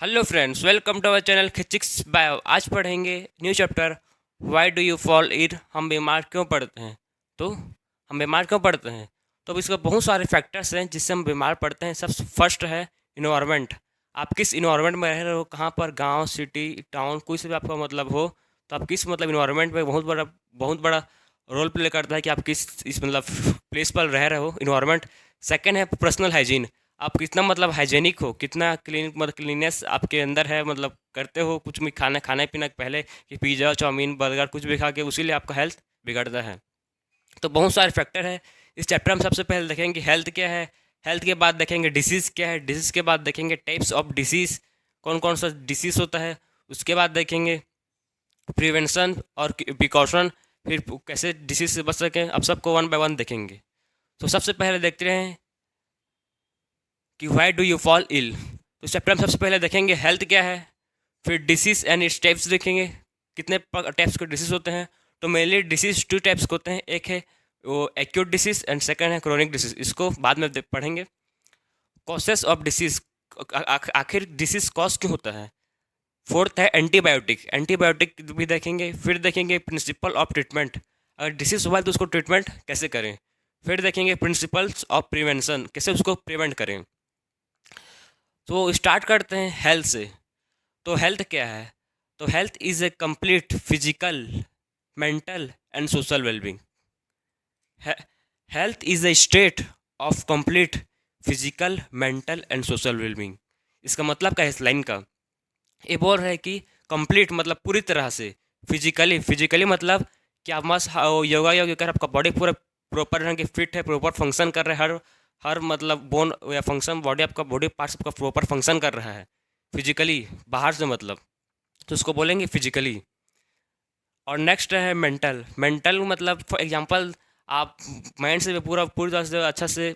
Hello friends, welcome to our channel physics bio. आज पढ़ेंगे new chapter why do you fall ill. हम बीमार क्यों पड़ते हैं। तो हम बीमार क्यों पड़ते हैं, तो अब इसके बहुत सारे फैक्टर्स हैं जिससे हम बीमार पड़ते हैं। सबसे फर्स्ट है इन्वायरमेंट। आप किस इन्वायरमेंट में रह रहे हो, कहाँ पर, गांव, सिटी, टाउन, कोई से भी आपका मतलब हो, तो आप किस मतलब इन्वायरमेंट में बहुत बड़ा रोल प्ले करता है कि आप किस इस मतलब प्लेस पर रह रहे हो, इन्वायरमेंट। सेकंड है पर्सनल हाइजीन। आप कितना मतलब हाइजेनिक हो, कितना क्लीन मतलब क्लीननेस आपके अंदर है, मतलब करते हो कुछ भी खाना खाने पीने के पहले कि पिज़्ज़ा, चाउमीन, बर्गर कुछ भी खा के उसी लिए आपका हेल्थ बिगड़ता है। तो बहुत सारे फैक्टर है। इस चैप्टर में सबसे पहले देखेंगे हेल्थ क्या है। हेल्थ के बाद देखेंगे डिसीज़ क्या है। डिसीज़ के बाद देखेंगे टाइप्स ऑफ डिसीज़, कौन कौन सा डिसीज़ होता है। उसके बाद देखेंगे प्रिवेंशन और प्रिकॉशन, फिर कैसे डिसीज़ से बच सकें। अब सबको वन बाय वन देखेंगे। तो सबसे पहले देखते हैं कि why do you fall ill. तो इस चैप्टर में सबसे पहले देखेंगे हेल्थ क्या है, फिर डिसीज एंड इट्स टाइप्स देखेंगे, कितने टाइप्स के डिसीज होते हैं। तो मेनली डिसीज टू टाइप्स के होते हैं, एक है वो एक्यूट डिसीज एंड सेकंड है क्रोनिक डिसीज। इसको बाद में पढ़ेंगे। कॉसेस ऑफ डिसीज, आखिर डिसीज कॉज क्यों होता है। फोर्थ है एंटीबायोटिक, एंटीबायोटिक भी देखेंगे। फिर देखेंगे प्रिंसिपल ऑफ ट्रीटमेंट, अगर डिसीज हुआ है तो उसको ट्रीटमेंट कैसे करें। फिर देखेंगे प्रिंसिपल्स ऑफ प्रिवेंशन, कैसे उसको प्रिवेंट करें। तो स्टार्ट करते हैं हेल्थ से। तो हेल्थ क्या है, तो health is a complete physical, mental and social wellbeing. Health is a state of complete physical, mental and social wellbeing. इसका मतलब क्या है इस लाइन का, ये बोल रहा है कि कंप्लीट मतलब पूरी तरह से, फिजिकली, फिजिकली मतलब कि आप मस्त योगा योगा कर आपका बॉडी पूरा प्रॉपर रंग फिट है, प्रॉपर फंक्शन कर रहा है, हर मतलब बोन या फंक्शन बॉडी आपका बॉडी पार्ट्स आपका प्रॉपर फंक्शन कर रहा है फिजिकली, बाहर से मतलब, तो उसको बोलेंगे फिजिकली। और नेक्स्ट है मेंटल। मेंटल मतलब फॉर एग्जांपल आप माइंड से भी पूरा पूरी तरह से अच्छा से,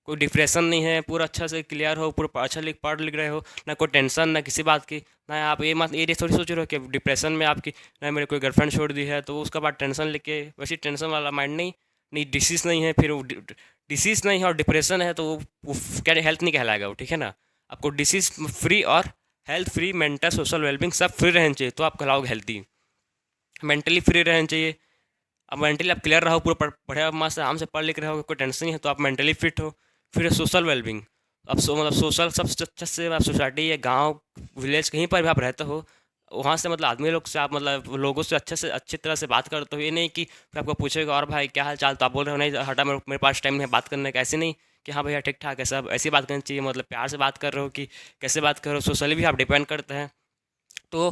कोई डिप्रेशन नहीं है, पूरा अच्छा से क्लियर हो, पूरा अच्छा पढ़ लिख रहे हो, ना कोई टेंशन ना किसी बात की। ना आप ये थोड़ी सोच रहे हो कि डिप्रेशन में आपकी ना मेरे कोई गर्लफ्रेंड छोड़ दी है तो उसके बाद टेंशन लेके, वैसे टेंशन वाला माइंड नहीं। नहीं डिसीज़ नहीं है, फिर वो डिसीज़ नहीं है और डिप्रेशन है तो वो क्या हेल्थ नहीं कहलाएगा वो, ठीक है ना। आपको डिसीज़ फ्री और health free, mental social wellbeing सब फ्री रहना चाहिए तो आप कहलाओगे हेल्थी। मेंटली फ्री रहना चाहिए। अब मेंटली आप क्लियर रहो, पूरा पढ़े मस्त आराम से पढ़ लिख रहे हो, कोई टेंशन नहीं है तो आप मेंटली फिट हो। फिर सोशल वेलबिंग। अब मतलब सोशल सबसे अच्छे से आप सोसाइटी या गांव, विलेज कहीं पर भी आप रहते हो, वहाँ से मतलब आदमी लोग से आप मतलब लोगों से अच्छे से अच्छी तरह से बात करते हो। ये नहीं कि फिर आपको पूछेगा और भाई क्या हाल चाल, तो आप बोल रहे हो नहीं हटा मेरे पास टाइम नहीं है बात करने का। ऐसे नहीं कि हाँ भैया ठीक ठाक है सब, ऐसी बात करनी चाहिए। मतलब प्यार से बात कर रहे हो कि कैसे बात कर रहे हो, सोशली भी आप डिपेंड करते हैं। तो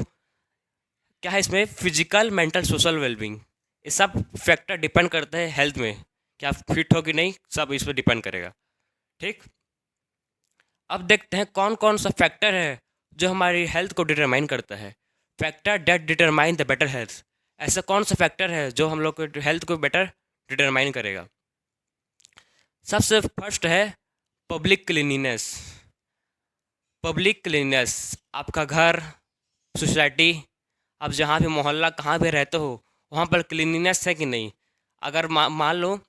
क्या है इसमें, फिजिकल, मेंटल, सोशल वेलबींग, ये सब फैक्टर डिपेंड करते हैं हेल्थ में, कि आप फिट हो कि नहीं, सब इस पर डिपेंड करेगा। ठीक। अब देखते हैं कौन कौन सा फैक्टर है जो हमारी हेल्थ को डिटरमाइन करता है। Factor that determine the better health. ऐसा कौन सा फैक्टर है जो हम लोग को हेल्थ को बेटर डिटरमाइन करेगा। सबसे फर्स्ट है पब्लिक क्लीनिनेस। पब्लिक क्लीनिनेस, आपका घर, सोसाइटी, आप जहाँ भी मोहल्ला कहाँ भी रहते हो वहाँ पर क्लीनिनेस है कि नहीं। अगर मान लो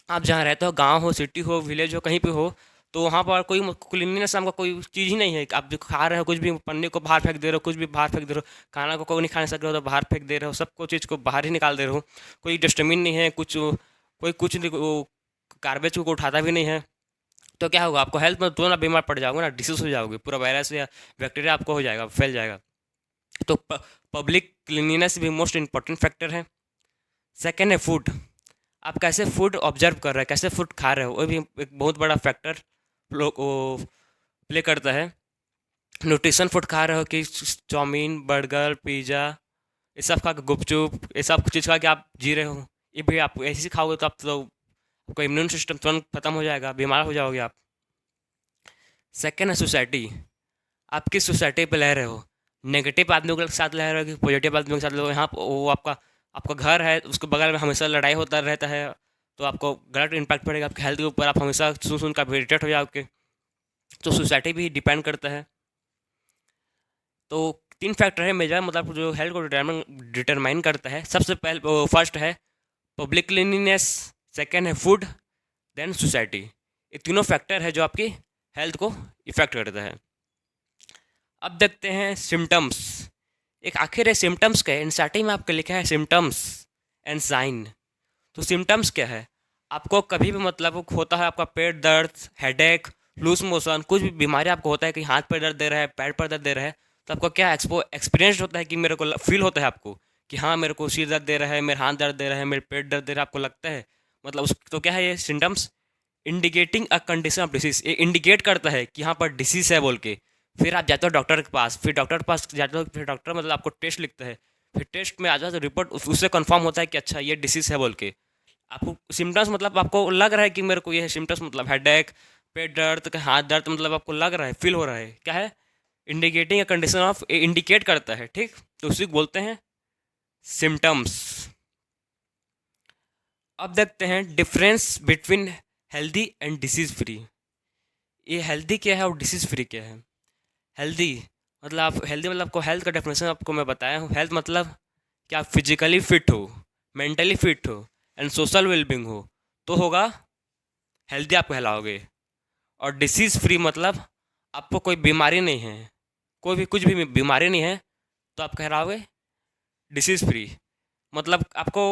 आप जहाँ रहते हो, गांव हो, सिटी हो, विलेज हो, कहीं पे हो, तो वहाँ पर कोई क्लीनिनेस नाम का कोई चीज़ ही नहीं है। आप जो खा रहे हो कुछ भी पन्ने को बाहर फेंक दे रहे हो, कुछ भी बाहर फेंक दे रहे हो, खाना को कोई नहीं खा सक रहे हो तो बाहर फेंक दे रहे हो, सबको चीज़ को बाहर ही निकाल दे रहे हो। कोई डस्टबिन नहीं है, कुछ कोई कुछ नहीं, गार्बेज को उठाता भी नहीं है। तो क्या होगा, आपको हेल्थ में तुरंत बीमार पड़ जाओगे ना, डिसीज हो जाओगे, पूरा वायरस या बैक्टीरिया आपको हो जाएगा, फैल जाएगा। तो पब्लिक क्लीनिनेस भी मोस्ट इंपॉर्टेंट फैक्टर है। सेकेंड है फूड। आप कैसे फूड ऑब्जर्व कर रहे हैं, कैसे फूड खा रहे हो, वो भी एक बहुत बड़ा फैक्टर प्ले करता है। न्यूट्रिशन फूड खा रहे हो कि चाउमीन, बर्गर, पिज़्ज़ा, ये सब खा के, गुपचुप, ये सब चीज़ खा के आप जी रहे हो, ये भी आप ऐसे ही खाओगे तो आप तो आपका इम्यून सिस्टम तुरंत खत्म हो जाएगा, बीमार हो जाओगे आप। सेकेंड है सोसाइटी। आप किस सोसाइटी पे रह रहे हो, नेगेटिव आदमियों के साथ रह रहे हो कि पॉजिटिव आदमियों के साथ रह रहे हो। यहाँ वो आपका आपका घर है, उसके बगल में हमेशा लड़ाई होता रहता है, तो आपको गलत इम्पैक्ट पड़ेगा आपकी हेल्थ के ऊपर, आप हमेशा सुन सुन कर इरिटेट हो जाओगे। तो सोसाइटी भी डिपेंड करता है। तो तीन फैक्टर है मेजर, मतलब जो हेल्थ को डिटरमाइन करता है। सबसे पहले फर्स्ट है पब्लिक क्लीनिनेस, सेकेंड है फूड, देन सोसाइटी। ये तीनों फैक्टर है जो आपकी हेल्थ को इफेक्ट करता है। अब देखते हैं सिम्टम्स। एक आखिर है सिम्टम्स क्या है, इन स्टार्टिंग में आपको लिखा है सिम्टम्स एंड साइन। तो सिम्टम्स क्या है, आपको कभी भी मतलब होता है आपका पेट दर्द, हेडेक, लूज मोशन, कुछ भी बीमारी आपको होता है कि हाथ पर दर्द दे रहा है, पैर पर दर्द दे रहा है, तो आपको क्या एक्सपीरियंस होता है कि मेरे को फील होता है आपको कि हाँ मेरे को सिर दर्द दे रहा है, मेरे हाथ दर्द दे रहा है, मेरे पेट दर्द दे रहा है, आपको लगता है मतलब उस तो क्या है ये symptoms indicating a condition of disease, ये इंडिकेट करता है कि यहाँ पर डिसीज है बोल के। फिर आप जाते हो डॉक्टर के पास, फिर डॉक्टर के पास जाते हो, फिर डॉक्टर मतलब आपको टेस्ट लिखता है, फिर टेस्ट में आ जाए तो रिपोर्ट उससे कंफर्म होता है कि अच्छा ये डिसीज है बोल के। आपको सिम्टम्स मतलब आपको लग रहा है कि मेरे को ये सिम्टम्स मतलब हेडेक, पेट दर्द, हाथ दर्द, मतलब आपको लग रहा है, फील हो रहा है, क्या है indicating a condition of, indicate करता है, ठीक। तो उसी को बोलते हैं सिम्टम्स। अब देखते हैं difference between healthy and disease free. ये हेल्दी क्या है और डिसीज फ्री क्या है। हेल्दी मतलब आप हेल्दी मतलब आपको हेल्थ का डेफिनेशन आपको मैं बताया हूँ। हेल्थ मतलब कि आप फिजिकली फिट हो, मेंटली फिट हो एंड सोशल वेलबिंग हो, तो होगा हेल्दी आप कहलाओगे। और डिसीज़ फ्री मतलब आपको कोई बीमारी नहीं है, कोई भी कुछ भी बीमारी नहीं है, तो आप कहलाओगे डिसीज़ फ्री। मतलब आपको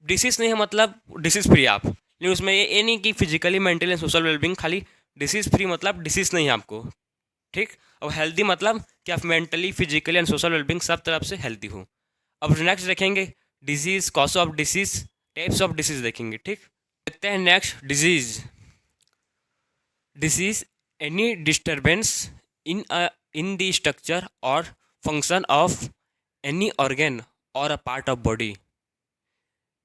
डिसीज़ नहीं है मतलब डिसीज़ फ्री आप, लेकिन उसमें ये नहीं कि फिजिकली मेंटली सोशल वेलबिंग, खाली डिसीज़ फ्री मतलब डिसीज़ नहीं है आपको, ठीक। और हेल्दी मतलब कि आप mentally physically and social wellbeing सब तरफ से हेल्दी हो। अब नेक्स्ट देखेंगे disease, cause of disease, types of disease देखेंगे, ठीक। देखते हैं next disease. Disease any disturbance in the structure और फंक्शन ऑफ एनी ऑर्गन और अ पार्ट ऑफ बॉडी।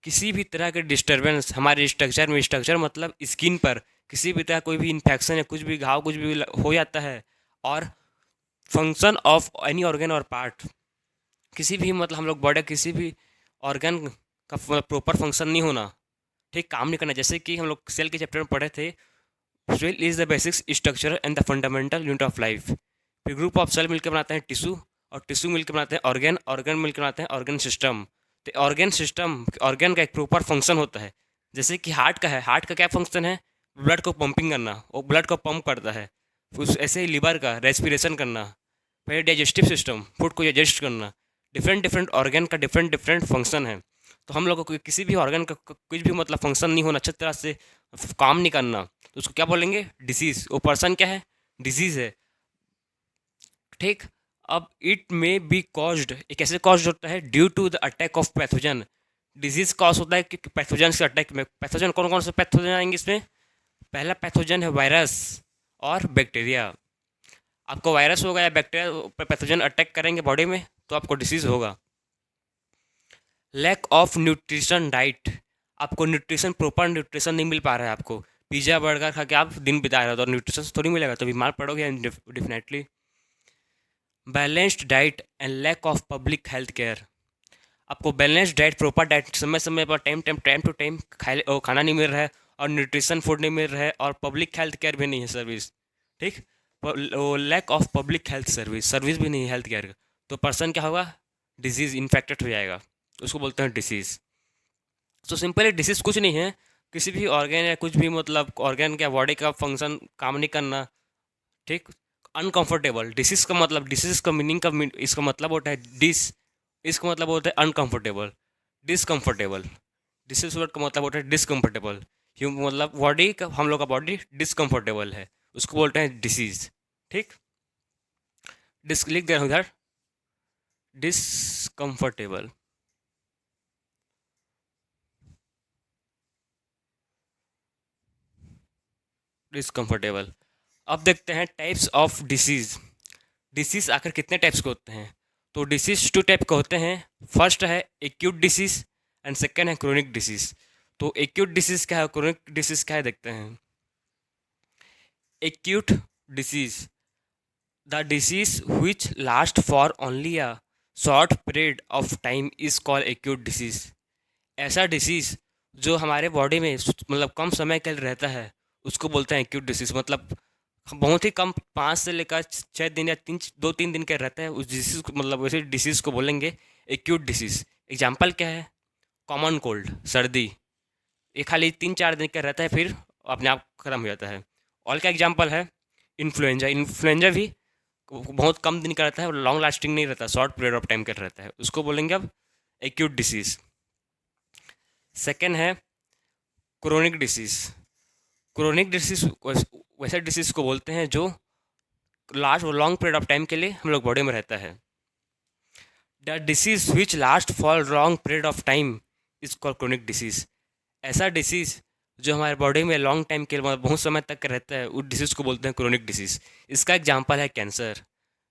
किसी भी तरह के डिस्टर्बेंस हमारे स्ट्रक्चर में, स्ट्रक्चर मतलब स्किन पर किसी भी तरह कोई भी इन्फेक्शन या कुछ भी घाव कुछ भी हो जाता है, और फंक्शन ऑफ एनी ऑर्गन और पार्ट, किसी भी मतलब हम लोग बॉडी किसी भी ऑर्गन का प्रॉपर फंक्शन नहीं होना, ठीक, काम नहीं करना। जैसे कि हम लोग सेल के चैप्टर में पढ़े थे, cell is the basic structure and the fundamental unit of life. फिर ग्रुप ऑफ सेल मिलकर बनाते हैं टिश्यू, और टिश्यू मिलकर बनाते हैं ऑर्गन, ऑर्गन मिलकर बनाते हैं ऑर्गन सिस्टम। तो ऑर्गन सिस्टम, ऑर्गन का एक प्रॉपर फंक्शन होता है। जैसे कि हार्ट का है, हार्ट का क्या फंक्शन है, ब्लड को पंपिंग करना, वो ब्लड को पंप करता है। उस ऐसे ही लिवर का रेस्पिरेशन करना। फिर डाइजेस्टिव सिस्टम, फूड को डाइजेस्ट करना। डिफरेंट डिफरेंट ऑर्गन का डिफरेंट डिफरेंट फंक्शन है। तो हम लोगों को किसी भी ऑर्गन का कुछ भी मतलब फंक्शन नहीं होना, अच्छी तरह से काम नहीं करना, तो उसको क्या बोलेंगे, डिसीज़। वो पर्सन क्या है, डिजीज़ है, ठीक। अब इट में बी कॉज्ड, एक ऐसे कॉज होता है due to the attack of pathogen. Disease cause होता है कि पैथोजन से अटैक में। पैथोजन कौन कौन से पैथोजन आएंगे इसमें, पहला पैथोजन है वायरस और बैक्टीरिया। आपको वायरस होगा या बैक्टीरिया पैथोजन अटैक करेंगे बॉडी में, तो आपको डिसीज़ होगा। लैक ऑफ न्यूट्रिशन डाइट, आपको न्यूट्रिशन, प्रॉपर न्यूट्रिशन नहीं मिल पा रहा है आपको। पिज़्ज़ा बर्गर खा के आप दिन बिता रहे हो तो न्यूट्रिशन थोड़ी मिलेगा, तो बीमार पड़ोगे definitely. Balanced diet and lack of public health care, आपको बैलेंस्ड डाइट, प्रॉपर डाइट समय समय पर टाइम टू टाइम खाना नहीं मिल रहा है, और न्यूट्रिशन फूड नहीं मिल रहा है, और पब्लिक हेल्थ केयर भी नहीं है सर्विस, ठीक। Lack of public health service, service भी नहीं है हेल्थ केयर का, तो पर्सन क्या होगा, डिजीज़ इन्फेक्टेड हो जाएगा, उसको बोलते हैं डिसीज़। तो सिंपली डिसीज़ कुछ नहीं है, किसी भी ऑर्गन या कुछ भी मतलब ऑर्गन का बॉडी का फंक्शन काम नहीं करना, ठीक। अनकंफर्टेबल, डिसीज़ का मतलब, डिसीज़ का मीनिंग का इसका मतलब होता है डिस, इसका मतलब होता है अनकंफर्टेबल, डिसकंफर्टेबल। डिसीज वर्ड का मतलब होता है डिसकंफर्टेबल। मतलब बॉडी का, हम लोग का बॉडी डिसकंफर्टेबल है, उसको बोलते हैं डिसीज, ठीक। डिस लिख दे रहा हूँ इधर, डिसकंफर्टेबल। डिसकंफर्टेबल। अब देखते हैं टाइप्स ऑफ डिसीज। डिसीज आखिर कितने टाइप्स के होते हैं, तो डिसीज टू टाइप के होते हैं। फर्स्ट है एक्यूट डिसीज एंड सेकेंड है क्रोनिक डिसीज। तो एक्यूट डिसीज क्या है, क्रोनिक डिसीज क्या है, देखते हैं। Acute disease, the disease which last for only a short period of time is called acute disease. ऐसा डिसीज जो हमारे बॉडी में मतलब कम समय के लिए रहता है, उसको बोलते हैं एक्यूट डिसीज। मतलब बहुत ही कम, 5 से लेकर 6 दिन या 2-3 दिन के रहता है उस डिसीज को, मतलब वैसे डिसीज को बोलेंगे एक्यूट डिसीज। एग्जाम्पल क्या है, कॉमन कोल्ड, सर्दी, ये खाली 3-4 दिन का रहता है, फिर अपने आप खत्म हो जाता है। और क्या एग्जाम्पल है, इन्फ्लुएंजा, इन्फ्लुएंजा भी बहुत कम दिन का रहता है, लॉन्ग लास्टिंग नहीं रहता, शॉर्ट पीरियड ऑफ टाइम का रहता है, उसको बोलेंगे अब एक्यूट डिसीज़। सेकेंड है क्रोनिक डिसीज़। क्रोनिक डिसीज़ वैसे डिसीज़ को बोलते हैं जो last long period of time के लिए हम लोग बॉडी में रहता है। The disease which last for long period of time is called chronic disease. ऐसा डिसीज़ जो हमारे बॉडी में लॉन्ग टाइम के लिए, बहुत समय तक रहता है, उस डिसीज़ को बोलते हैं क्रोनिक डिसीज़। इसका एग्जांपल है कैंसर।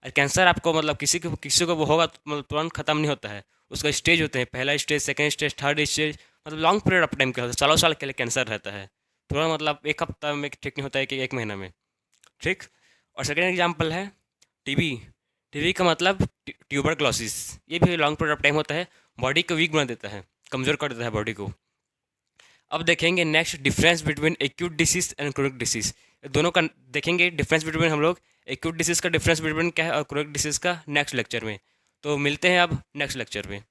और कैंसर आपको मतलब किसी को वो होगा तो मतलब तुरंत ख़त्म नहीं होता है, उसका स्टेज होते हैं, पहला stage, second stage, third stage, मतलब लॉन्ग पीरियड ऑफ टाइम के होता है, सालों साल के लिए कैंसर रहता है। तुरंत मतलब एक हफ्ता में ठीक नहीं होता है कि एक महीना में, ठीक। और सेकेंड एग्जांपल है टीबी। टीबी का मतलब ट्यूबरक्लोसिस, ये भी लॉन्ग पीरियड ऑफ टाइम होता है, बॉडी को वीक बना देता है, कमज़ोर कर देता है बॉडी को। अब देखेंगे next difference between acute disease and chronic disease. दोनों का देखेंगे डिफरेंस बिटवीन हम लोग, एक्यूट डिसीज का डिफरेंस बिटवीन क्या है और क्रोनिक डिसीज का नेक्स्ट लेक्चर में। तो मिलते हैं अब नेक्स्ट लेक्चर में।